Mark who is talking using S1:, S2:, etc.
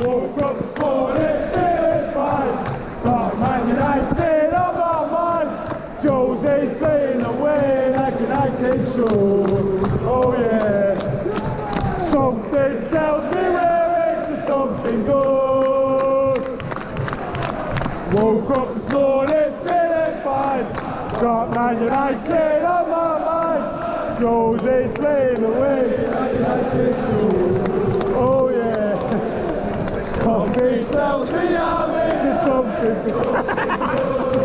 S1: Woke up this morning feeling fine. Got Man United on my mind. Jose's playing away like a United show. Oh yeah. Something tells me we're into something good. Woke up this morning feeling fine. Got Man United on my mind. Jose's playing away like a United show. Oh yeah. Something tells me I'm into something good.